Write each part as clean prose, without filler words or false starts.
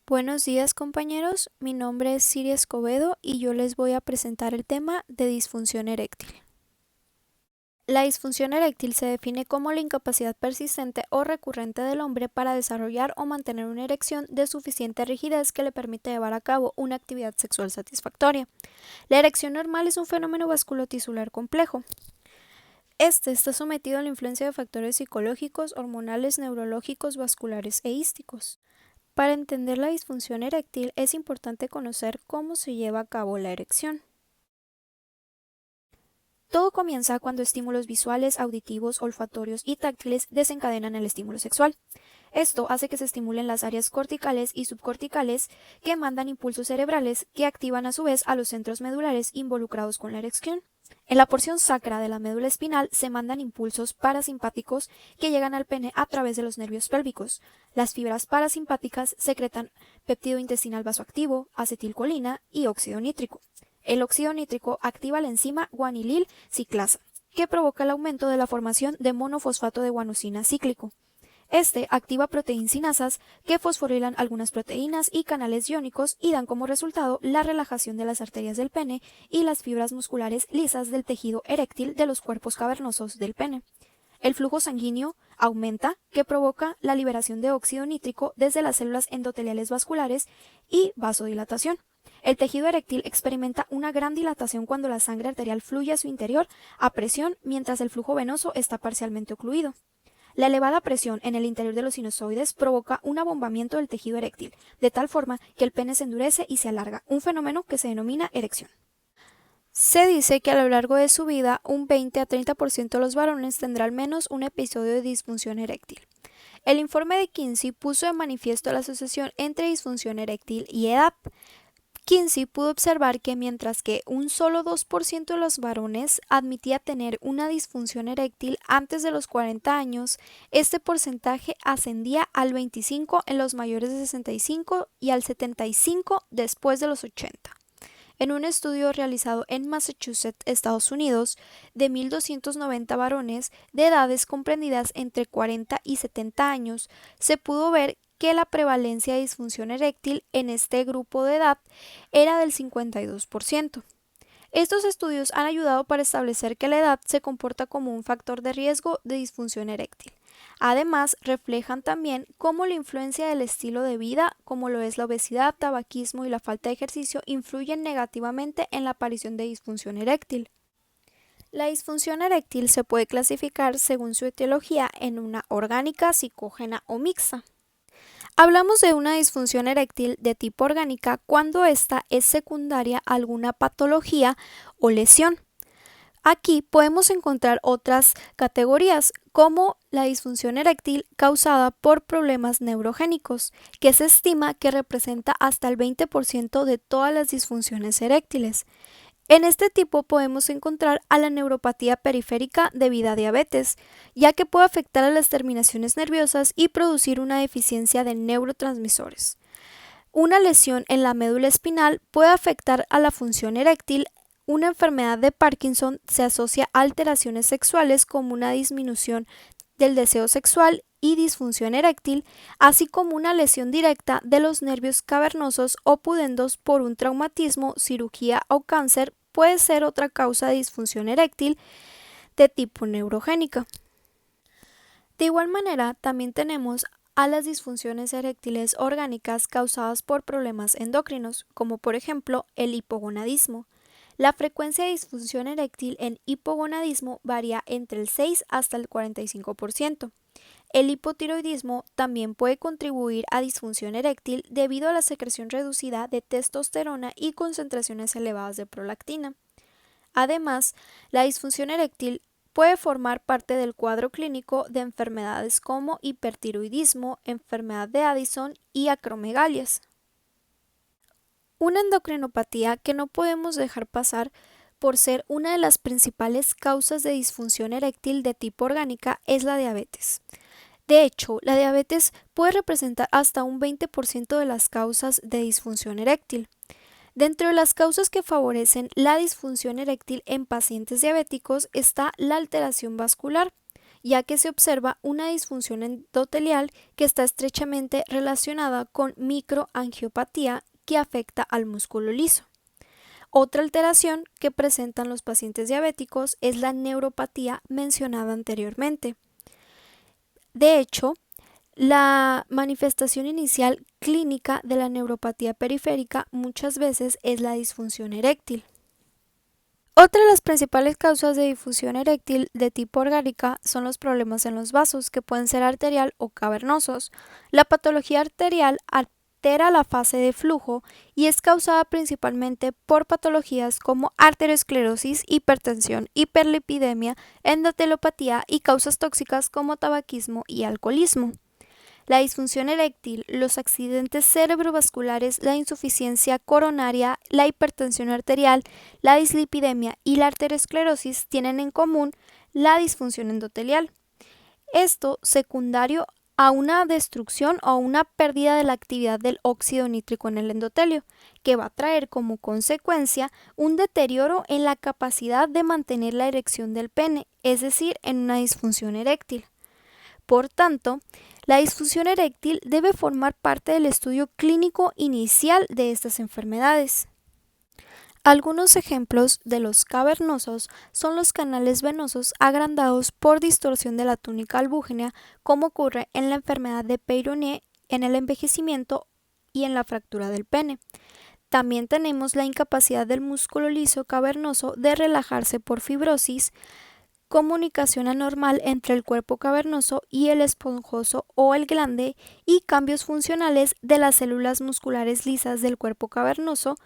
Buenos días compañeros, mi nombre es Siria Escobedo y yo les voy a presentar el tema de disfunción eréctil. La disfunción eréctil se define como la incapacidad persistente o recurrente del hombre para desarrollar o mantener una erección de suficiente rigidez que le permite llevar a cabo una actividad sexual satisfactoria. La erección normal es un fenómeno vasculotisular complejo. Este está sometido a la influencia de factores psicológicos, hormonales, neurológicos, vasculares e ísticos. Para entender la disfunción eréctil es importante conocer cómo se lleva a cabo la erección. Todo comienza cuando estímulos visuales, auditivos, olfatorios y táctiles desencadenan el estímulo sexual. Esto hace que se estimulen las áreas corticales y subcorticales que mandan impulsos cerebrales que activan a su vez a los centros medulares involucrados con la erección. En la porción sacra de la médula espinal se mandan impulsos parasimpáticos que llegan al pene a través de los nervios pélvicos. Las fibras parasimpáticas secretan péptido intestinal vasoactivo, acetilcolina y óxido nítrico. El óxido nítrico activa la enzima guanilil ciclasa, que provoca el aumento de la formación de monofosfato de guanosina cíclico. Este activa proteinsinasas que fosforilan algunas proteínas y canales iónicos y dan como resultado la relajación de las arterias del pene y las fibras musculares lisas del tejido eréctil de los cuerpos cavernosos del pene. El flujo sanguíneo aumenta, que provoca la liberación de óxido nítrico desde las células endoteliales vasculares y vasodilatación. El tejido eréctil experimenta una gran dilatación cuando la sangre arterial fluye a su interior a presión mientras el flujo venoso está parcialmente ocluido. La elevada presión en el interior de los sinusoides provoca un abombamiento del tejido eréctil, de tal forma que el pene se endurece y se alarga, un fenómeno que se denomina erección. Se dice que a lo largo de su vida, un 20 a 30% de los varones tendrá al menos un episodio de disfunción eréctil. El informe de Kinsey puso de manifiesto la asociación entre disfunción eréctil y edad. Kinsey pudo observar que mientras que un solo 2% de los varones admitía tener una disfunción eréctil antes de los 40 años, este porcentaje ascendía al 25% en los mayores de 65 y al 75% después de los 80. En un estudio realizado en Massachusetts, Estados Unidos, de 1.290 varones de edades comprendidas entre 40 y 70 años, se pudo ver que la prevalencia de disfunción eréctil en este grupo de edad era del 52%. Estos estudios han ayudado para establecer que la edad se comporta como un factor de riesgo de disfunción eréctil. Además, reflejan también cómo la influencia del estilo de vida, como lo es la obesidad, tabaquismo y la falta de ejercicio, influyen negativamente en la aparición de disfunción eréctil. La disfunción eréctil se puede clasificar según su etiología en una orgánica, psicógena o mixta. Hablamos de una disfunción eréctil de tipo orgánica cuando ésta es secundaria a alguna patología o lesión. Aquí podemos encontrar otras categorías como la disfunción eréctil causada por problemas neurogénicos, que se estima que representa hasta el 20% de todas las disfunciones eréctiles. En este tipo podemos encontrar a la neuropatía periférica debida a diabetes, ya que puede afectar a las terminaciones nerviosas y producir una deficiencia de neurotransmisores. Una lesión en la médula espinal puede afectar a la función eréctil. Una enfermedad de Parkinson se asocia a alteraciones sexuales como una disminución del deseo sexual y disfunción eréctil, así como una lesión directa de los nervios cavernosos o pudendos por un traumatismo, cirugía o cáncer puede ser otra causa de disfunción eréctil de tipo neurogénica. De igual manera, también tenemos a las disfunciones eréctiles orgánicas causadas por problemas endocrinos, como por ejemplo el hipogonadismo. La frecuencia de disfunción eréctil en hipogonadismo varía entre el 6 hasta el 45%. El hipotiroidismo también puede contribuir a disfunción eréctil debido a la secreción reducida de testosterona y concentraciones elevadas de prolactina. Además, la disfunción eréctil puede formar parte del cuadro clínico de enfermedades como hipertiroidismo, enfermedad de Addison y acromegalias. Una endocrinopatía que no podemos dejar pasar por ser una de las principales causas de disfunción eréctil de tipo orgánica es la diabetes. De hecho, la diabetes puede representar hasta un 20% de las causas de disfunción eréctil. Dentro de las causas que favorecen la disfunción eréctil en pacientes diabéticos está la alteración vascular, ya que se observa una disfunción endotelial que está estrechamente relacionada con microangiopatía que afecta al músculo liso. Otra alteración que presentan los pacientes diabéticos es la neuropatía mencionada anteriormente. De hecho, la manifestación inicial clínica de la neuropatía periférica muchas veces es la disfunción eréctil. Otra de las principales causas de disfunción eréctil de tipo orgánica son los problemas en los vasos, que pueden ser arterial o cavernosos. La patología arterial altera la fase de flujo y es causada principalmente por patologías como arteriosclerosis, hipertensión, hiperlipidemia, endotelopatía y causas tóxicas como tabaquismo y alcoholismo. La disfunción eréctil, los accidentes cerebrovasculares, la insuficiencia coronaria, la hipertensión arterial, la dislipidemia y la arteriosclerosis tienen en común la disfunción endotelial. Esto secundario a una destrucción o una pérdida de la actividad del óxido nítrico en el endotelio, que va a traer como consecuencia un deterioro en la capacidad de mantener la erección del pene, es decir, en una disfunción eréctil. Por tanto, la disfunción eréctil debe formar parte del estudio clínico inicial de estas enfermedades. Algunos ejemplos de los cavernosos son los canales venosos agrandados por distorsión de la túnica albúgena, como ocurre en la enfermedad de Peyronie, en el envejecimiento y en la fractura del pene. También tenemos la incapacidad del músculo liso cavernoso de relajarse por fibrosis, comunicación anormal entre el cuerpo cavernoso y el esponjoso o el glande y cambios funcionales de las células musculares lisas del cuerpo cavernoso,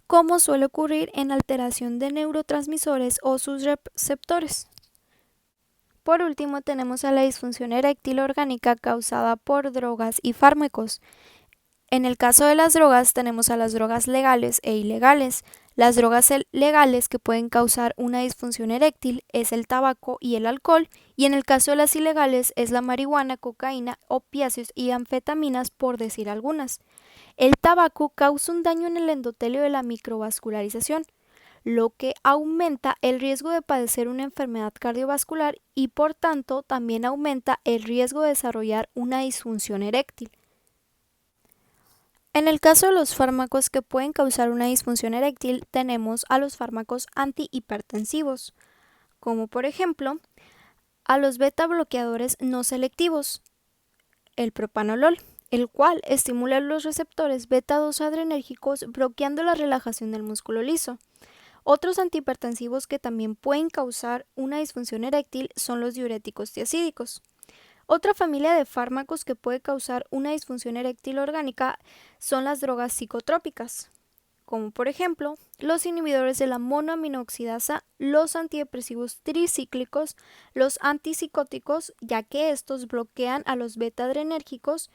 como suele ocurrir en alteración de neurotransmisores o sus receptores. Por último, tenemos a la disfunción eréctil orgánica causada por drogas y fármacos. En el caso de las drogas, tenemos a las drogas legales e ilegales. Las drogas legales que pueden causar una disfunción eréctil es el tabaco y el alcohol, y en el caso de las ilegales es la marihuana, cocaína, opiáceos y anfetaminas, por decir algunas. El tabaco causa un daño en el endotelio de la microvascularización, lo que aumenta el riesgo de padecer una enfermedad cardiovascular y por tanto también aumenta el riesgo de desarrollar una disfunción eréctil. En el caso de los fármacos que pueden causar una disfunción eréctil, tenemos a los fármacos antihipertensivos, como por ejemplo a los beta bloqueadores no selectivos, el propanolol, el cual estimula los receptores beta-2 adrenérgicos bloqueando la relajación del músculo liso. Otros antihipertensivos que también pueden causar una disfunción eréctil son los diuréticos tiazídicos. Otra familia de fármacos que puede causar una disfunción eréctil orgánica son las drogas psicotrópicas, como por ejemplo los inhibidores de la monoaminoxidasa, los antidepresivos tricíclicos, los antipsicóticos, ya que estos bloquean a los beta-adrenérgicos,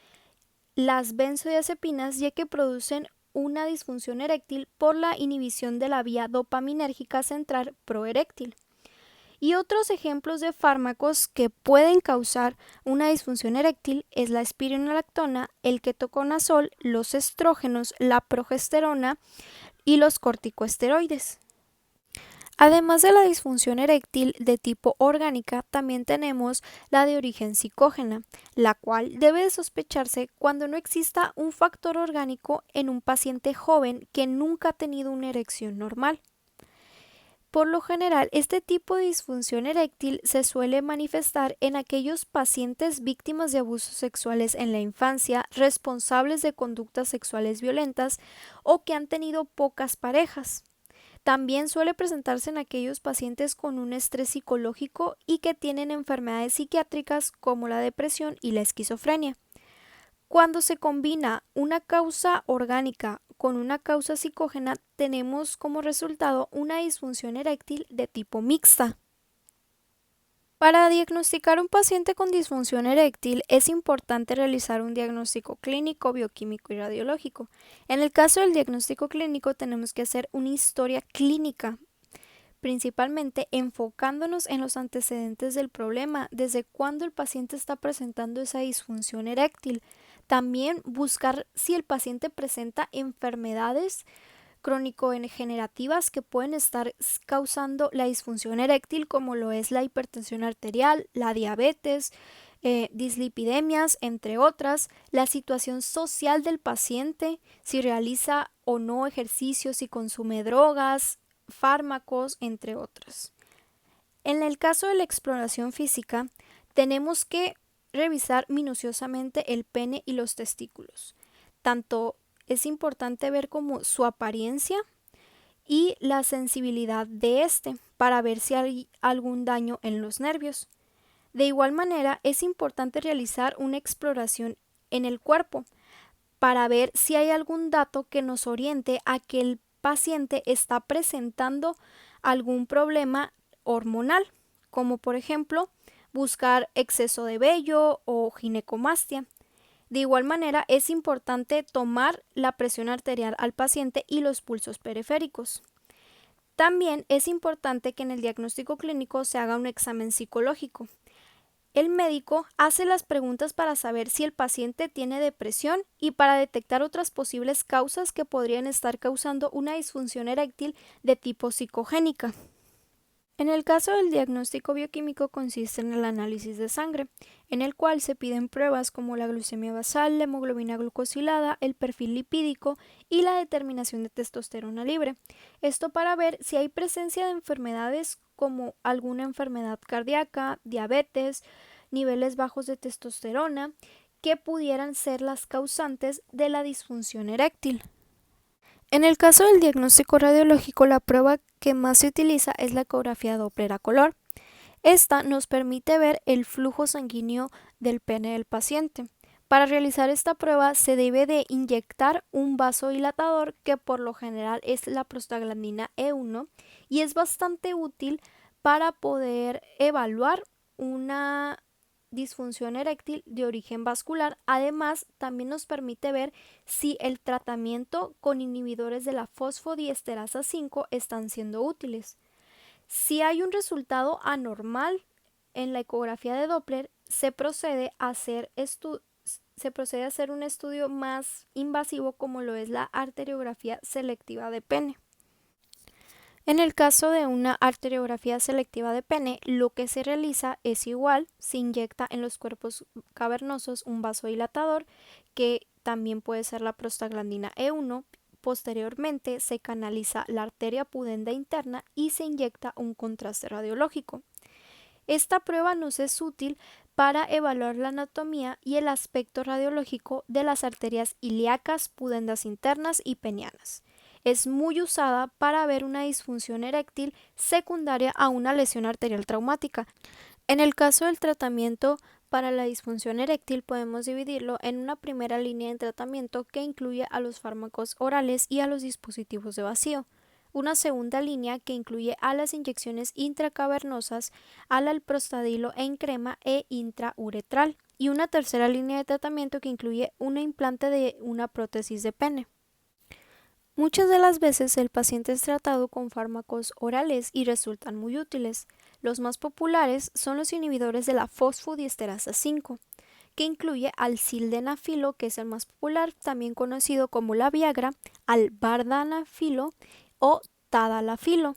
las benzodiazepinas, ya que producen una disfunción eréctil por la inhibición de la vía dopaminérgica central proeréctil. Y otros ejemplos de fármacos que pueden causar una disfunción eréctil es la espironolactona, el ketoconazol, los estrógenos, la progesterona y los corticosteroides. Además de la disfunción eréctil de tipo orgánica, también tenemos la de origen psicógena, la cual debe de sospecharse cuando no exista un factor orgánico en un paciente joven que nunca ha tenido una erección normal. Por lo general, este tipo de disfunción eréctil se suele manifestar en aquellos pacientes víctimas de abusos sexuales en la infancia, responsables de conductas sexuales violentas o que han tenido pocas parejas. También suele presentarse en aquellos pacientes con un estrés psicológico y que tienen enfermedades psiquiátricas como la depresión y la esquizofrenia. Cuando se combina una causa orgánica con una causa psicógena, tenemos como resultado una disfunción eréctil de tipo mixta. Para diagnosticar un paciente con disfunción eréctil es importante realizar un diagnóstico clínico, bioquímico y radiológico. En el caso del diagnóstico clínico tenemos que hacer una historia clínica, principalmente enfocándonos en los antecedentes del problema, desde cuándo el paciente está presentando esa disfunción eréctil. También buscar si el paciente presenta enfermedades crónico-degenerativas que pueden estar causando la disfunción eréctil, como lo es la hipertensión arterial, la diabetes, dislipidemias, entre otras, la situación social del paciente, si realiza o no ejercicio, si consume drogas, fármacos, entre otras. En el caso de la exploración física, tenemos que revisar minuciosamente el pene y los testículos. Tanto es importante ver como su apariencia y la sensibilidad de este para ver si hay algún daño en los nervios. De igual manera, es importante realizar una exploración en el cuerpo para ver si hay algún dato que nos oriente a que el paciente está presentando algún problema hormonal, como por ejemplo buscar exceso de vello o ginecomastia. De igual manera, es importante tomar la presión arterial al paciente y los pulsos periféricos. También es importante que en el diagnóstico clínico se haga un examen psicológico. El médico hace las preguntas para saber si el paciente tiene depresión y para detectar otras posibles causas que podrían estar causando una disfunción eréctil de tipo psicogénica. En el caso del diagnóstico bioquímico consiste en el análisis de sangre, en el cual se piden pruebas como la glucemia basal, la hemoglobina glucosilada, el perfil lipídico y la determinación de testosterona libre. Esto para ver si hay presencia de enfermedades como alguna enfermedad cardíaca, diabetes, niveles bajos de testosterona, que pudieran ser las causantes de la disfunción eréctil. En el caso del diagnóstico radiológico, la prueba que más se utiliza es la ecografía Doppler a color. Esta nos permite ver el flujo sanguíneo del pene del paciente. Para realizar esta prueba se debe de inyectar un vasodilatador que por lo general es la prostaglandina E1 y es bastante útil para poder evaluar una disfunción eréctil de origen vascular. Además, también nos permite ver si el tratamiento con inhibidores de la fosfodiesterasa 5 están siendo útiles. Si hay un resultado anormal en la ecografía de Doppler, se procede a hacer un estudio más invasivo como lo es la arteriografía selectiva de pene. En el caso de una arteriografía selectiva de pene, lo que se realiza es igual, se inyecta en los cuerpos cavernosos un vasodilatador, que también puede ser la prostaglandina E1. Posteriormente se canaliza la arteria pudenda interna y se inyecta un contraste radiológico. Esta prueba nos es útil para evaluar la anatomía y el aspecto radiológico de las arterias ilíacas, pudendas internas y penianas. Es muy usada para ver una disfunción eréctil secundaria a una lesión arterial traumática. En el caso del tratamiento para la disfunción eréctil podemos dividirlo en una primera línea de tratamiento que incluye a los fármacos orales y a los dispositivos de vacío. Una segunda línea que incluye a las inyecciones intracavernosas, al alprostadilo en crema e intrauretral. Y una tercera línea de tratamiento que incluye un implante de una prótesis de pene. Muchas de las veces el paciente es tratado con fármacos orales y resultan muy útiles. Los más populares son los inhibidores de la fosfodiesterasa 5, que incluye al sildenafilo, que es el más popular, también conocido como la Viagra, al vardenafilo o tadalafilo.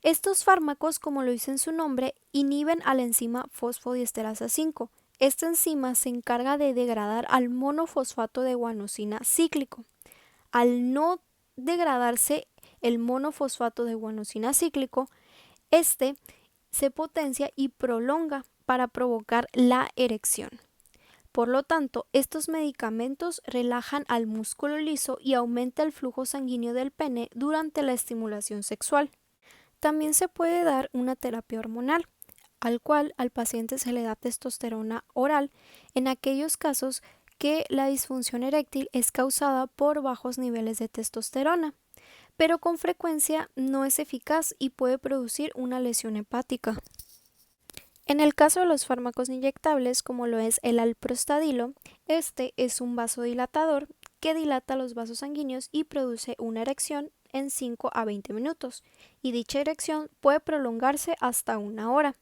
Estos fármacos, como lo dice en su nombre, inhiben a la enzima fosfodiesterasa 5. Esta enzima se encarga de degradar al monofosfato de guanosina cíclico. Al no degradarse el monofosfato de guanosina cíclico, este se potencia y prolonga para provocar la erección. Por lo tanto, estos medicamentos relajan al músculo liso y aumenta el flujo sanguíneo del pene durante la estimulación sexual. También se puede dar una terapia hormonal, al cual al paciente se le da testosterona oral en aquellos casos que la disfunción eréctil es causada por bajos niveles de testosterona, pero con frecuencia no es eficaz y puede producir una lesión hepática. En el caso de los fármacos inyectables, como lo es el alprostadilo, este es un vasodilatador que dilata los vasos sanguíneos y produce una erección en 5 a 20 minutos, y dicha erección puede prolongarse hasta 1 hora.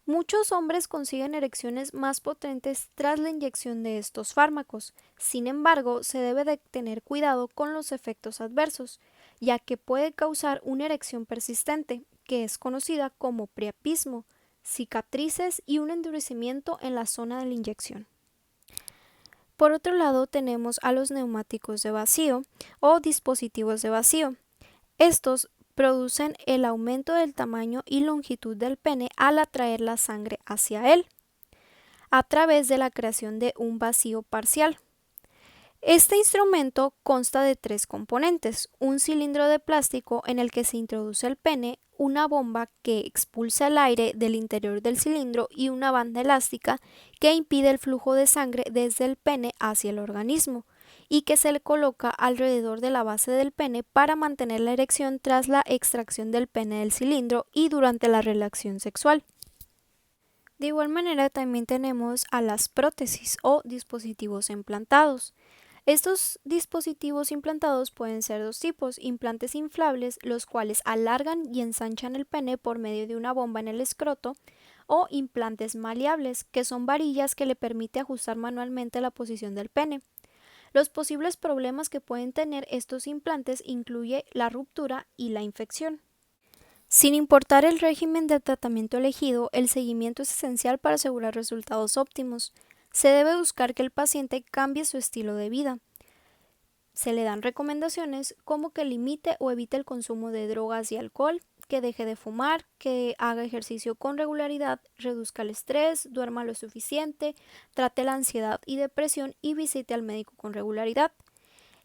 Muchos hombres consiguen erecciones más potentes tras la inyección de estos fármacos. Sin embargo, se debe de tener cuidado con los efectos adversos, ya que puede causar una erección persistente, que es conocida como priapismo, cicatrices y un endurecimiento en la zona de la inyección. Por otro lado, tenemos a los neumáticos de vacío o dispositivos de vacío. Estos producen el aumento del tamaño y longitud del pene al atraer la sangre hacia él, a través de la creación de un vacío parcial. Este instrumento consta de tres componentes: un cilindro de plástico en el que se introduce el pene, una bomba que expulsa el aire del interior del cilindro y una banda elástica que impide el flujo de sangre desde el pene hacia el organismo y que se le coloca alrededor de la base del pene para mantener la erección tras la extracción del pene del cilindro y durante la relación sexual. De igual manera, también tenemos a las prótesis o dispositivos implantados. Estos dispositivos implantados pueden ser dos tipos: implantes inflables, los cuales alargan y ensanchan el pene por medio de una bomba en el escroto, o implantes maleables, que son varillas que le permite ajustar manualmente la posición del pene. Los posibles problemas que pueden tener estos implantes incluye la ruptura y la infección. Sin importar el régimen de tratamiento elegido, el seguimiento es esencial para asegurar resultados óptimos. Se debe buscar que el paciente cambie su estilo de vida. Se le dan recomendaciones como que limite o evite el consumo de drogas y alcohol, que deje de fumar, que haga ejercicio con regularidad, reduzca el estrés, duerma lo suficiente, trate la ansiedad y depresión y visite al médico con regularidad.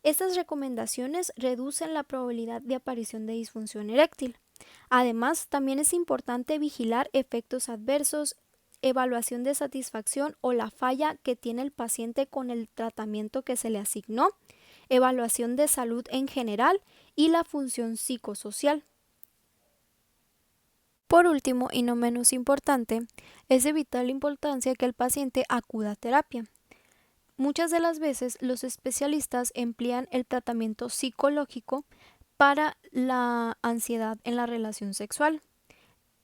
Estas recomendaciones reducen la probabilidad de aparición de disfunción eréctil. Además, también es importante vigilar efectos adversos, evaluación de satisfacción o la falla que tiene el paciente con el tratamiento que se le asignó, evaluación de salud en general y la función psicosocial. Por último, y no menos importante, es de vital importancia que el paciente acuda a terapia. Muchas de las veces los especialistas emplean el tratamiento psicológico para la ansiedad en la relación sexual.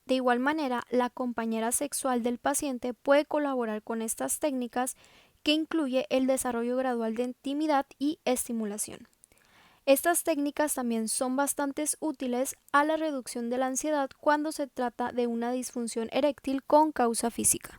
De igual manera, la compañera sexual del paciente puede colaborar con estas técnicas, que incluye el desarrollo gradual de intimidad y estimulación. Estas técnicas también son bastante útiles a la reducción de la ansiedad cuando se trata de una disfunción eréctil con causa física.